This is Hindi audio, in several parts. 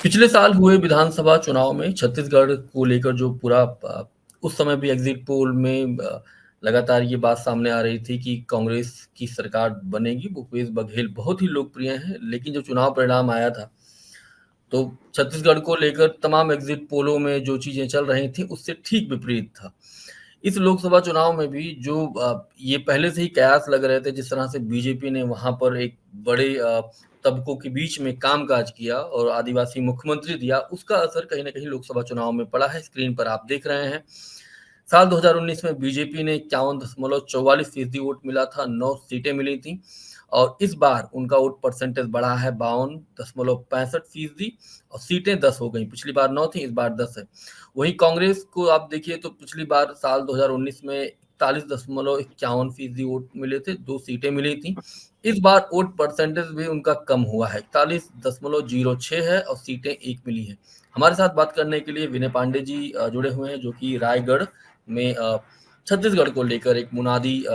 पिछले साल हुए विधानसभा चुनाव में छत्तीसगढ़ को लेकर जो पूरा उस समय भी एग्जिट पोल में लगातार ये बात सामने आ रही थी कि कांग्रेस की सरकार बनेगी। भूपेश बघेल बहुत ही लोकप्रिय हैं, लेकिन जो चुनाव परिणाम आया था तो छत्तीसगढ़ को लेकर तमाम एग्जिट पोलों में जो चीजें चल रही थी उससे ठीक विपरीत था। इस लोकसभा चुनाव में भी जो ये पहले से ही कयास लग रहे थे, जिस तरह से बीजेपी ने वहां पर एक बड़े तबकों के बीच में कामकाज किया और आदिवासी मुख्यमंत्री दिया, उसका असर कहीं ना कहीं लोकसभा चुनाव में पड़ा है। स्क्रीन पर आप देख रहे हैं, साल 2019 में बीजेपी ने 51.44% वोट मिला था, 9 सीटें मिली थी। और इस बार उनका वोट परसेंटेज बढ़ा है 52.65%, और सीटें 10 हो गई। पिछली बार 9 थी, इस बार 10 है। वहीं कांग्रेस को आप देखिए तो पिछली बार साल 2019 में 41.51% वोट मिले थे, 2 सीटें मिली थी। इस बार वोट परसेंटेज भी उनका कम हुआ है, 41.06 है, और सीटें 1 मिली है। हमारे साथ बात करने के लिए विनय पांडे जी जुड़े हुए हैं, जो कि रायगढ़ में छत्तीसगढ़ को लेकर एक मुनादी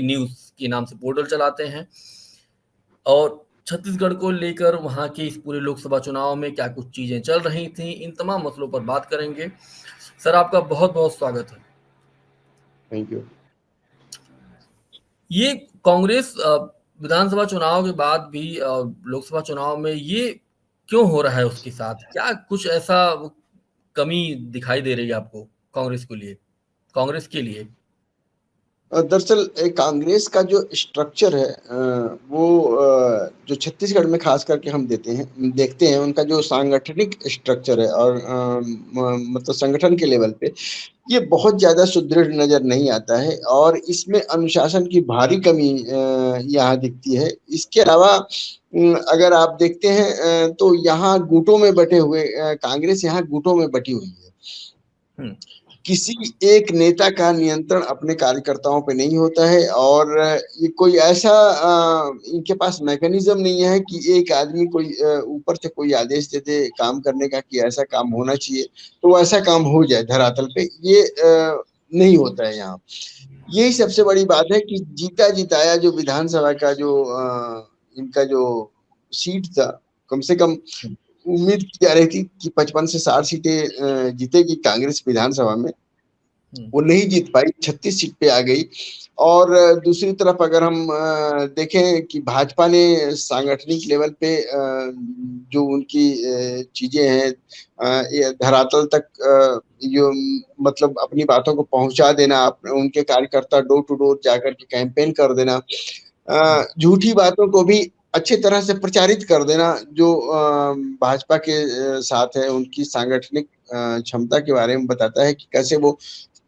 न्यूज के नाम से पोर्टल चलाते हैं, और छत्तीसगढ़ को लेकर वहां के इस पूरे लोकसभा चुनाव में क्या कुछ चीजें चल रही थी, इन तमाम मसलों पर बात करेंगे। सर, आपका बहुत बहुत स्वागत है। Thank you. ये कांग्रेस विधानसभा चुनाव के बाद भी लोकसभा चुनाव में ये क्यों हो रहा है? उसके साथ क्या कुछ ऐसा कमी दिखाई दे रही है आपको कांग्रेस के लिए? दरअसल कांग्रेस का जो स्ट्रक्चर है वो जो छत्तीसगढ़ में खास करके हम देखते हैं उनका जो सांगठनिक स्ट्रक्चर है और मतलब संगठन के लेवल पे ये बहुत ज्यादा सुदृढ़ नजर नहीं आता है और इसमें अनुशासन की भारी कमी यहाँ दिखती है। इसके अलावा अगर आप देखते हैं तो यहाँ गुटों में बटे हुए कांग्रेस यहाँ गुटों में बटी हुई है। किसी एक नेता का नियंत्रण अपने कार्यकर्ताओं पे नहीं होता है और ये कोई ऐसा इनके पास मैकेनिज्म नहीं है कि एक आदमी कोई ऊपर से कोई आदेश दे दे काम करने का कि ऐसा काम होना चाहिए तो ऐसा काम हो जाए धरातल पे। ये नहीं होता है यहाँ। यही सबसे बड़ी बात है कि जीता जिताया जो विधानसभा का जो इनका जो सीट था, कम से कम उम्मीद की जा रही थी कि 55 से 60 सीटें जीतेगी कांग्रेस विधानसभा में, वो नहीं जीत पाई, 36 सीट पे आ गई। और दूसरी तरफ अगर हम देखें कि भाजपा ने सांगठनिक लेवल पे जो उनकी चीजें हैं धरातल तक जो मतलब अपनी बातों को पहुंचा देना, उनके कार्यकर्ता डोर टू डोर जाकर के कैंपेन कर देना, झूठी बातों को भी अच्छी तरह से प्रचारित कर देना, जो भाजपा के साथ है उनकी सांगठनिक क्षमता के बारे में बताता है कि कैसे वो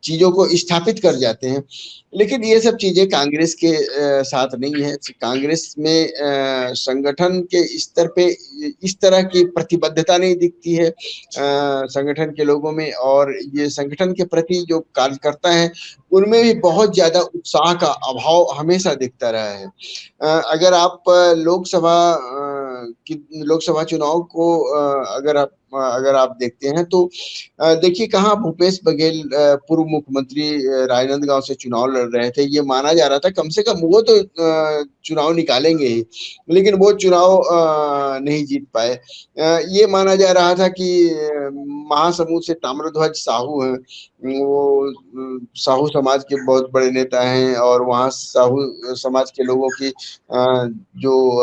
चीजों को स्थापित कर जाते हैं। लेकिन ये सब चीजें कांग्रेस के साथ नहीं है। कांग्रेस में संगठन के स्तर पे इस तरह की प्रतिबद्धता नहीं दिखती है संगठन के लोगों में, और ये संगठन के प्रति जो कार्यकर्ता हैं उनमें भी बहुत ज्यादा उत्साह का अभाव हमेशा दिखता रहा है। अगर आप लोकसभा चुनाव को अगर आप देखते हैं तो देखिए कहाँ भूपेश बघेल पूर्व मुख्यमंत्री राजनांदगांव से चुनाव लड़ रहे थे। ये माना जा रहा था कम से कम वो तो चुनाव निकालेंगे ही, लेकिन वो चुनाव नहीं जीत पाए। ये माना जा रहा था कि महासमुंद से ताम्रध्वज साहू हैं, वो साहू समाज के बहुत बड़े नेता हैं और वहाँ साहू समाज के लोगों की जो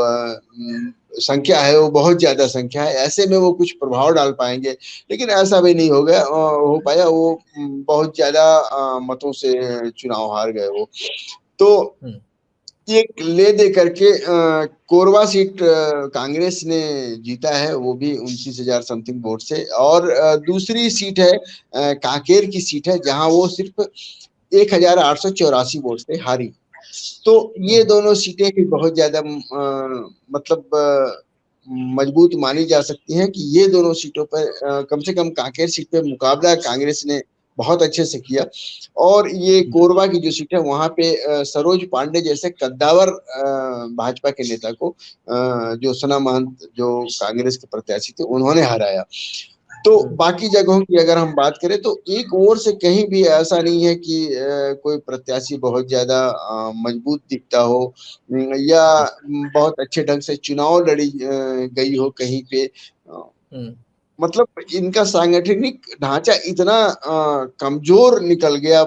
संख्या है वो बहुत ज्यादा संख्या है, ऐसे में वो कुछ प्रभाव डाल पाएंगे, लेकिन ऐसा भी नहीं हो पाया। वो बहुत ज्यादा मतों से चुनाव हार गए वो। तो एक ले दे करके कोरबा सीट कांग्रेस ने जीता है, वो भी 29,000 समथिंग वोट से। और दूसरी सीट है कांकेर की सीट है, जहां वो सिर्फ 1,884 वोट से हारी। तो ये दोनों सीटें भी बहुत ज्यादा मतलब मजबूत मानी जा सकती हैं कि ये दोनों सीटों पर कम से कम कांकेर सीट पे मुकाबला कांग्रेस ने बहुत अच्छे से किया। और ये कोरबा की जो सीट है वहां पे सरोज पांडे जैसे कद्दावर भाजपा के नेता को ज्योत्सना महंत जो कांग्रेस के प्रत्याशी थे उन्होंने हराया। तो बाकी जगहों की अगर हम बात करें तो एक ओर से कहीं भी ऐसा नहीं है कि कोई प्रत्याशी बहुत ज्यादा मजबूत दिखता हो, या बहुत अच्छे ढंग से चुनाव लड़ी गई हो कहीं पे। मतलब इनका सांगठनिक ढांचा इतना कमजोर निकल गया।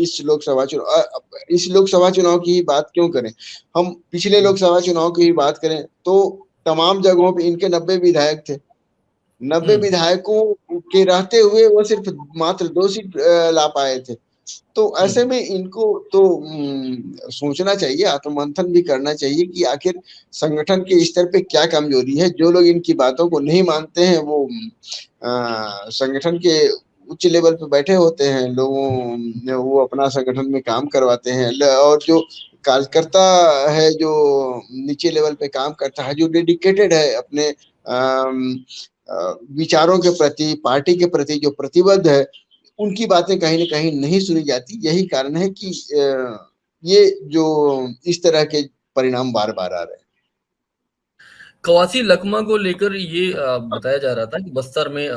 इस लोकसभा चुनाव की ही बात क्यों करें, हम पिछले लोकसभा चुनाव की ही बात करें तो तमाम जगहों पे इनके 90 विधायक थे। 90 विधायकों के रहते हुए वो सिर्फ मात्र 2 सीट ला पाए थे। तो ऐसे में इनको तो सोचना चाहिए, आत्ममंथन भी करना चाहिए कि आखिर संगठन के स्तर पे क्या कमजोरी है। जो लोग इनकी बातों को नहीं मानते हैं वो संगठन के उच्च लेवल पे बैठे होते हैं, लोगों वो अपना संगठन में काम करवाते हैं, और जो कार्यकर्ता है जो नीचे लेवल पे काम करता है, जो डेडिकेटेड है अपने विचारों के प्रति, पार्टी के प्रति जो प्रतिबद्ध है, उनकी बातें कहीं ना कहीं नहीं सुनी जाती। यही कारण है कि ये जो इस तरह के परिणाम बार बार आ रहे हैं। कवासी लकमा को लेकर ये बताया जा रहा था कि बस्तर में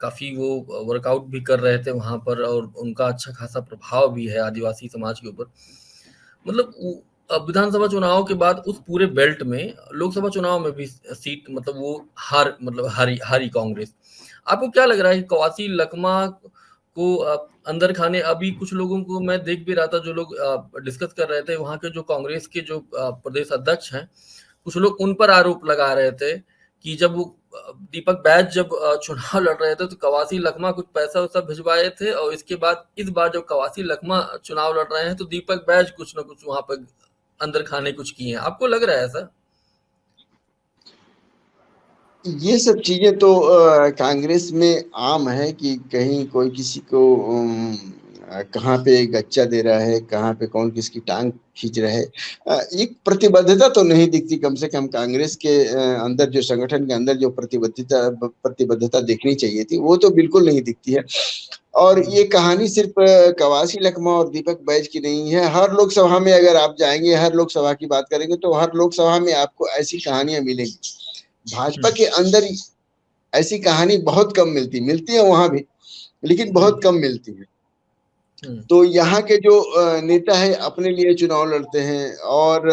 काफी वो वर्कआउट भी कर रहे थे वहां पर, और उनका अच्छा खासा प्रभाव भी है आदिवासी समाज के ऊपर। मतलब विधानसभा चुनाव के बाद उस पूरे बेल्ट में लोकसभा चुनाव में भी सीट, मतलब वो हारी कांग्रेस। आपको क्या लग रहा है कि कवासी लकमा को अंदर खाने, अभी कुछ लोगों को मैं देख भी रहा था, जो लोग डिस्कस कर रहे थे, वहां के जो कांग्रेस के जो प्रदेश अध्यक्ष हैं, कुछ लोग उन पर आरोप लगा रहे थे कि जब वो दीपक बैज जब चुनाव लड़ रहे थे तो कवासी लखमा कुछ पैसा वैसा भिजवाए थे, और इसके बाद इस बार जब कवासी लखमा चुनाव लड़ रहे हैं तो दीपक बैज कुछ ना कुछ वहां पर अंदर खाने कुछ किए हैं। आपको लग रहा है ऐसा? ये सब चीजें तो कांग्रेस में आम है कि कहीं कोई किसी को कहाँ पे गच्चा दे रहा है, कहाँ पे कौन किसकी टांग खींच रहा है। एक प्रतिबद्धता तो नहीं दिखती, कम से कम कांग्रेस के अंदर, जो संगठन के अंदर जो प्रतिबद्धता देखनी चाहिए थी वो तो बिल्कुल नहीं दिखती है। और ये कहानी सिर्फ कवासी लखमा और दीपक बैज की नहीं है। हर लोकसभा में अगर आप जाएंगे, हर लोकसभा की बात करेंगे तो हर लोकसभा में आपको ऐसी कहानियां मिलेंगी। भाजपा के अंदर ऐसी कहानी बहुत कम मिलती है वहां भी, लेकिन बहुत कम मिलती है। तो यहाँ के जो नेता है अपने लिए चुनाव लड़ते हैं, और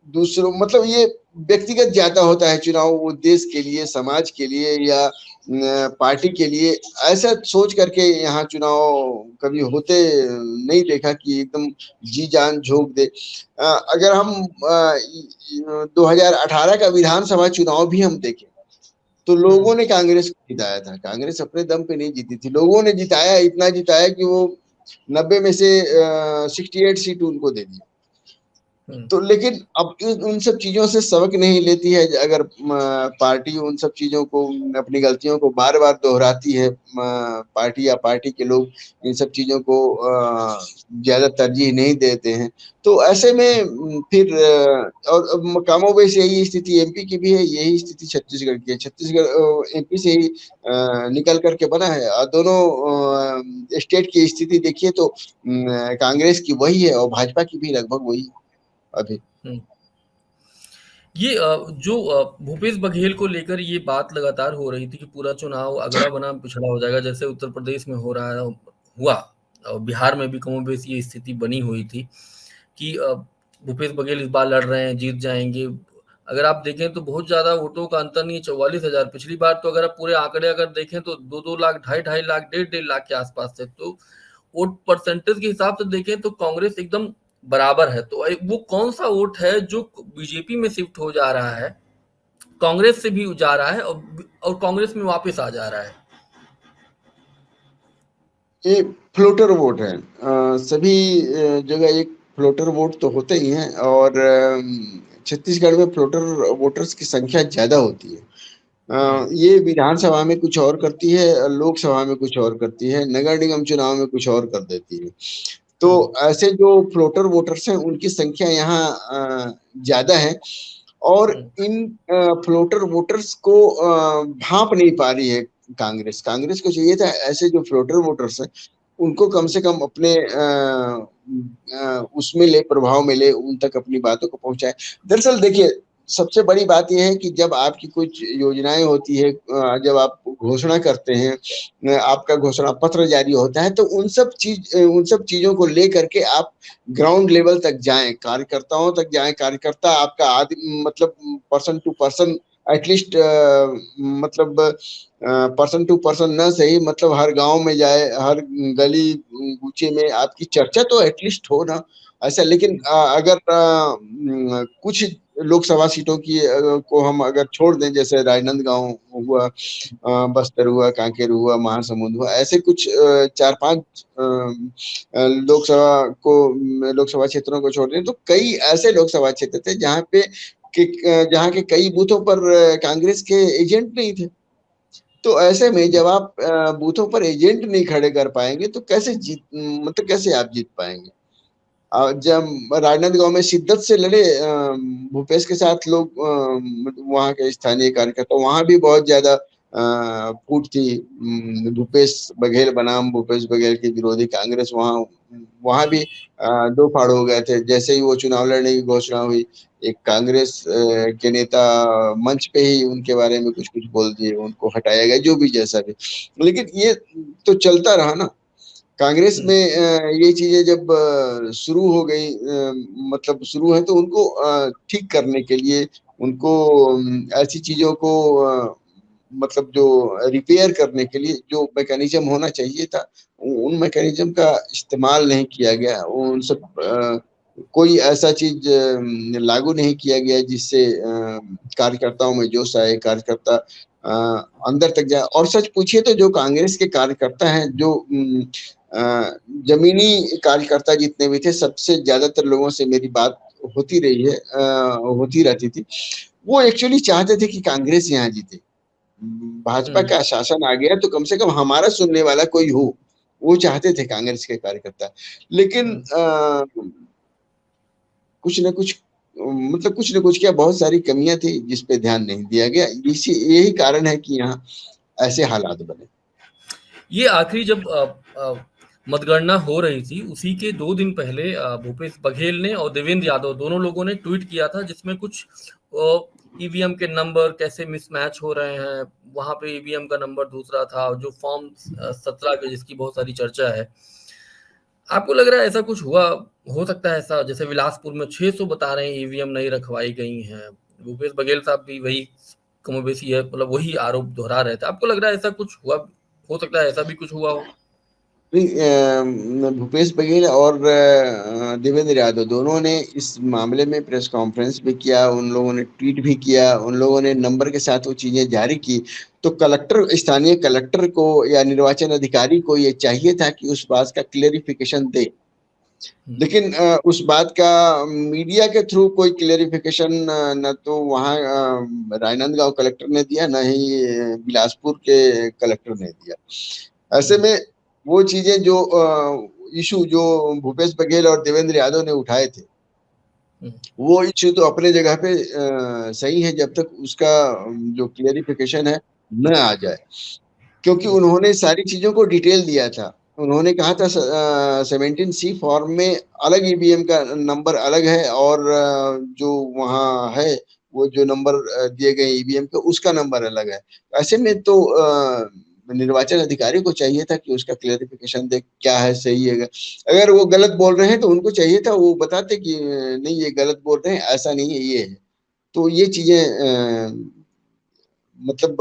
दूसरों, मतलब ये व्यक्तिगत ज्यादा होता है चुनाव, वो देश के लिए, समाज के लिए, या पार्टी के लिए, ऐसा सोच करके यहाँ चुनाव कभी होते नहीं देखा कि एकदम जी जान झोंक दे। अगर हम 2018 का विधानसभा चुनाव भी हम देखें तो लोगों ने कांग्रेस को जिताया था। कांग्रेस अपने दम पे नहीं जीती थी, लोगों ने जिताया, इतना जिताया कि वो 90 में से 68 सीट उनको दे दी। तो लेकिन अब उन सब चीजों से सबक नहीं लेती है। अगर पार्टी उन सब चीजों को, अपनी गलतियों को बार बार दोहराती है, पार्टी या पार्टी के लोग इन सब चीजों को ज्यादा तरजीह नहीं देते हैं, तो ऐसे में फिर और कमोबेश यही स्थिति एमपी की भी है, यही स्थिति छत्तीसगढ़ की है। छत्तीसगढ़ एमपी से ही निकल करके बना है, और दोनों स्टेट की स्थिति देखिए तो कांग्रेस की वही है और भाजपा की भी लगभग वही अभी। ये जो भूपेश बघेल को लेकर ये बात लगातार हो रही थी कि पूरा चुनाव अगड़ा बनाम पिछड़ा हो जाएगा, जैसे उत्तर प्रदेश में हो रहा है, हुआ, और बिहार में भी कमोबेश ये स्थिति बनी हुई थी कि भूपेश बघेल इस बार लड़ रहे हैं, जीत जाएंगे। अगर आप देखें तो बहुत ज्यादा वोटों का अंतर नहीं, 44,000। पिछली बार तो अगर आप पूरे आंकड़े अगर देखें तो 2-2 लाख, 2.5 लाख, 1.5 लाख के आसपास थे। तो वोट परसेंटेज के हिसाब से देखें तो कांग्रेस एकदम बराबर है। तो वो कौन सा वोट है जो बीजेपी में शिफ्ट हो जा रहा है, कांग्रेस से भी जा रहा है, और कांग्रेस में वापस आ जा रहा है? ये फ्लोटर वोट है। सभी जगह एक फ्लोटर वोट तो होते ही हैं, और छत्तीसगढ़ में फ्लोटर वोटर्स की संख्या ज्यादा होती है। ये विधानसभा में कुछ और करती है, लोकसभा में कुछ और करती है, नगर निगम चुनाव में कुछ और कर देती है। तो ऐसे जो फ्लोटर वोटर्स हैं उनकी संख्या यहाँ ज्यादा है, और इन फ्लोटर वोटर्स को भांप नहीं पा रही है कांग्रेस। कांग्रेस को चाहिए था ऐसे जो फ्लोटर वोटर्स हैं उनको कम से कम अपने उसमें ले, प्रभाव में ले, उन तक अपनी बातों को पहुंचाए। दरअसल देखिए, सबसे बड़ी बात यह है कि जब आपकी कुछ योजनाएं होती है, जब आप घोषणा करते हैं, आपका घोषणा पत्र जारी होता है, तो उन सब चीजों को लेकर के आप ग्राउंड लेवल तक जाएं, कार्यकर्ताओं तक जाएं। कार्यकर्ता आपका आदि मतलब पर्सन टू पर्सन एटलीस्ट, मतलब पर्सन टू पर्सन न सही, मतलब हर गांव में जाए, हर गली कूचे में आपकी चर्चा तो एटलीस्ट हो ना, ऐसा। लेकिन अगर कुछ लोकसभा सीटों की को हम अगर छोड़ दें, जैसे राजनांदगांव हुआ, बस्तर हुआ, कांकेर हुआ, महासमुंद हुआ, ऐसे कुछ चार पांच लोकसभा क्षेत्रों को छोड़ दें, तो कई ऐसे लोकसभा क्षेत्र थे जहाँ के कई बूथों पर कांग्रेस के एजेंट नहीं थे। तो ऐसे में जब आप बूथों पर एजेंट नहीं खड़े कर पाएंगे तो कैसे आप जीत पाएंगे। जब राजनांदगांव में शिद्दत से लड़े भूपेश के साथ लोग, वहाँ के स्थानीय कार्यकर्ता, वहां भी बहुत ज्यादा फूट थी। भूपेश बघेल बनाम भूपेश बघेल के विरोधी कांग्रेस, वहाँ वहां भी दो फाड़ हो गए थे। जैसे ही वो चुनाव लड़ने की घोषणा हुई, एक कांग्रेस के नेता मंच पे ही उनके बारे में कुछ कुछ बोल दिए, उनको हटाया गया, जो भी जैसा भी। लेकिन ये तो चलता रहा ना। कांग्रेस में ये चीजें जब शुरू हो गई, मतलब शुरू है, तो उनको ठीक करने के लिए, उनको ऐसी चीजों को मतलब जो रिपेयर करने के लिए जो मैकेनिज्म होना चाहिए था, उन मैकेनिज्म का इस्तेमाल नहीं किया गया। उन सब कोई ऐसा चीज लागू नहीं किया गया जिससे कार्यकर्ताओं में जोश आए, कार्यकर्ता अंदर तक जाए। और सच पूछिए तो जो कांग्रेस के कार्यकर्ता हैं, जो जमीनी कार्यकर्ता जितने भी थे, सबसे ज्यादातर लोगों से मेरी बात होती रही है, होती रहती थी, वो एक्चुअली चाहते थे कि कांग्रेस यहाँ जीते। भाजपा का शासन आ गया तो कम से कम हमारा सुनने वाला कोई हो, वो चाहते थे कांग्रेस के कार्यकर्ता। लेकिन कुछ न कुछ, मतलब कुछ न कुछ क्या, बहुत सारी कमियां थी जिस पे ध्यान नहीं दिया गया। यही कारण है कि यहाँ ऐसे हालात बने। ये आखिरी जब मतगणना हो रही थी, उसी के 2 दिन पहले भूपेश बघेल ने और देवेंद्र यादव दोनों लोगों ने ट्वीट किया था, जिसमें कुछ ईवीएम के नंबर कैसे मिसमैच हो रहे हैं, वहां पे ईवीएम का नंबर दूसरा था, जो फॉर्म 17 के जिसकी बहुत सारी चर्चा है। आपको लग रहा है ऐसा कुछ हुआ, हो सकता है ऐसा, जैसे बिलासपुर में 600 बता रहे हैं ईवीएम नहीं रखवाई गई हैं, भूपेश बघेल साहब भी वही कमोबेशी है, मतलब वही आरोप दोहरा रहे थे। आपको लग रहा है ऐसा कुछ हुआ, हो सकता है ऐसा भी कुछ हुआ हो? भूपेश बघेल और देवेंद्र यादव दोनों ने इस मामले में प्रेस कॉन्फ्रेंस भी किया, उन लोगों ने ट्वीट भी किया, उन लोगों ने नंबर के साथ वो चीजें जारी की। तो स्थानीय कलेक्टर को या निर्वाचन अधिकारी को ये चाहिए था कि उस बात का क्लेरिफिकेशन दे। लेकिन उस बात का मीडिया के थ्रू कोई क्लेरिफिकेशन न तो वहाँ राजनांदगांव कलेक्टर ने दिया, न ही बिलासपुर के कलेक्टर ने दिया। ऐसे में वो चीजें जो इशू जो भूपेश बघेल और देवेंद्र यादव ने उठाए थे, वो इशू तो अपने जगह पे सही है, जब तक उसका जो क्लियरिफिकेशन है न आ जाए। क्योंकि उन्होंने सारी चीजों को डिटेल दिया था। उन्होंने कहा था 17C फॉर्म में अलग ईवीएम का नंबर अलग है, और जो वहाँ है वो जो नंबर दिए गए ईवीएम के, उसका नंबर अलग है। ऐसे में तो निर्वाचन अधिकारी को चाहिए था कि उसका क्लेरिफिकेशन दे, क्या है, सही है। अगर वो गलत बोल रहे हैं तो उनको चाहिए था वो बताते कि नहीं ये गलत बोल रहे हैं, ऐसा नहीं है, ये है। तो ये चीजें मतलब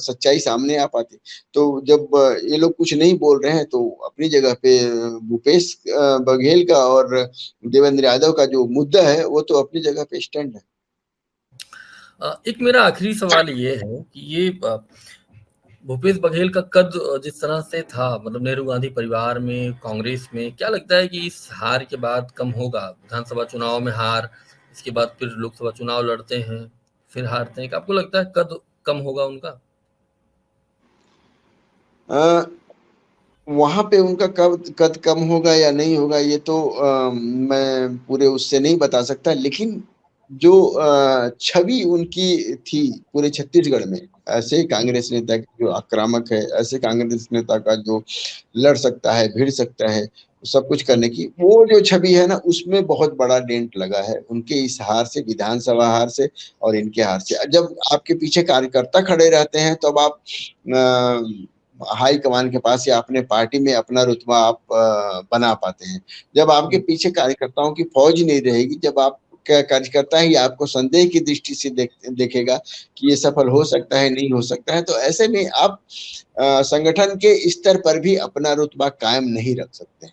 सच्चाई सामने आ पाती। तो जब ये लोग कुछ नहीं बोल रहे हैं, तो अपनी जगह पे भूपेश बघेल का और देवेंद्र यादव का जो मुद्दा है वो तो अपनी जगह पे स्टैंड है। एक मेरा आखिरी सवाल ये है कि ये भूपेश बघेल का कद जिस तरह से था, मतलब नेहरू गांधी परिवार में, कांग्रेस में, क्या लगता है कि इस हार के बाद कम होगा? विधानसभा चुनाव में हार, इसके बाद फिर लोकसभा चुनाव लड़ते हैं, फिर हारते हैं, आपको लगता है कद कम होगा उनका? वहां पे उनका कब कद कम होगा या नहीं होगा, ये तो मैं पूरे उससे नहीं बता सकता। लेकिन जो छवि उनकी थी पूरे छत्तीसगढ़ में, ऐसे कांग्रेस नेता की जो आक्रामक है, ऐसे कांग्रेस नेता का जो लड़ सकता है, भिड़ सकता है, सब कुछ करने की, वो जो छवि है ना उसमें बहुत बड़ा डेंट लगा है उनके इस हार से, विधानसभा हार से और इनके हार से। जब आपके पीछे कार्यकर्ता खड़े रहते हैं तब आप हाई कमान के पास या अपने पार्टी में अपना रुतबा आप बना पाते हैं। जब आपके पीछे कार्यकर्ताओं की फौज नहीं रहेगी, जब आप कार्यकर्ता ही आपको संदेह की दृष्टि से देखेगा कि ये सफल हो सकता है नहीं हो सकता है, तो ऐसे में आप संगठन के स्तर पर भी अपना रुतबा कायम नहीं रख सकते।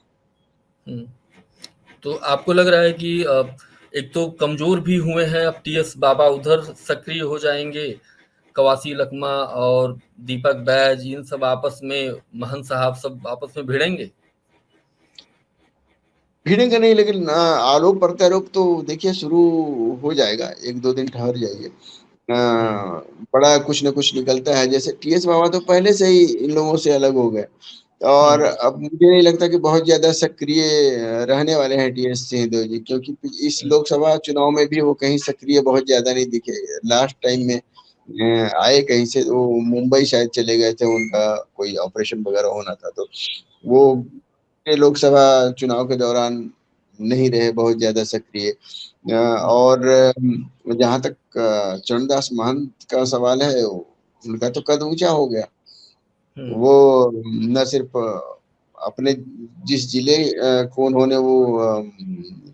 तो आपको लग रहा है कि एक तो कमजोर भी हुए हैं, अब टीएस बाबा उधर सक्रिय हो जाएंगे, कवासी लखमा और दीपक बैज इन सब आपस में, महन साहब सब आपस में भिड़ेंगे? भिड़ेंगे नहीं, लेकिन आरोप प्रत्यारोप तो देखिए शुरू हो जाएगा, 1-2 दिन ठहर जाइए। बड़ा कुछ न कुछ निकलता है। जैसे टीएस बाबा तो पहले से ही इन लोगों से अलग हो गए और अब मुझे नहीं लगता कि बहुत ज्यादा सक्रिय रहने वाले हैं टीएस सिंहदेव जी, क्योंकि इस लोकसभा चुनाव में भी वो कहीं सक्रिय बहुत ज्यादा नहीं दिखे। लास्ट टाइम में आए कहीं से, वो मुंबई शायद चले गए थे, उनका कोई ऑपरेशन वगैरह होना था, तो वो लोकसभा चुनाव के दौरान नहीं रहे बहुत ज्यादा सक्रिय। और जहां तक चरणदास महंत का सवाल है, उनका तो कद ऊंचा हो गया। वो न सिर्फ अपने जिस जिले को उन्होंने वो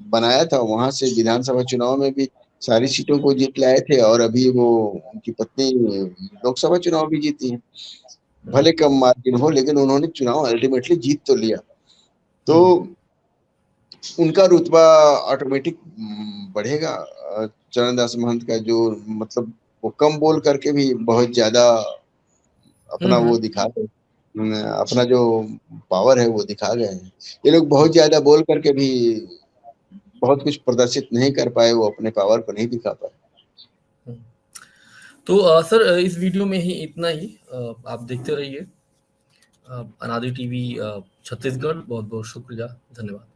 बनाया था वहां से विधानसभा चुनाव में भी सारी सीटों को जीत लाए थे, और अभी वो उनकी पत्नी लोकसभा चुनाव भी जीती है, भले कम मार्जिन हो, लेकिन उन्होंने चुनाव अल्टीमेटली जीत तो लिया। तो उनका रुतबा ऑटोमेटिक बढ़ेगा। चरणदास महंत का जो, मतलब वो कम बोल करके भी बहुत ज्यादा अपना वो दिखा गए, अपना जो पावर है वो दिखा गए हैं। ये लोग बहुत ज्यादा बोल करके भी बहुत कुछ प्रदर्शित नहीं कर पाए, वो अपने पावर को नहीं दिखा पाए। तो सर इस वीडियो में ही इतना ही। आप देखते रहिए अनादि टीवी छत्तीसगढ़। बहुत बहुत शुक्रिया, धन्यवाद।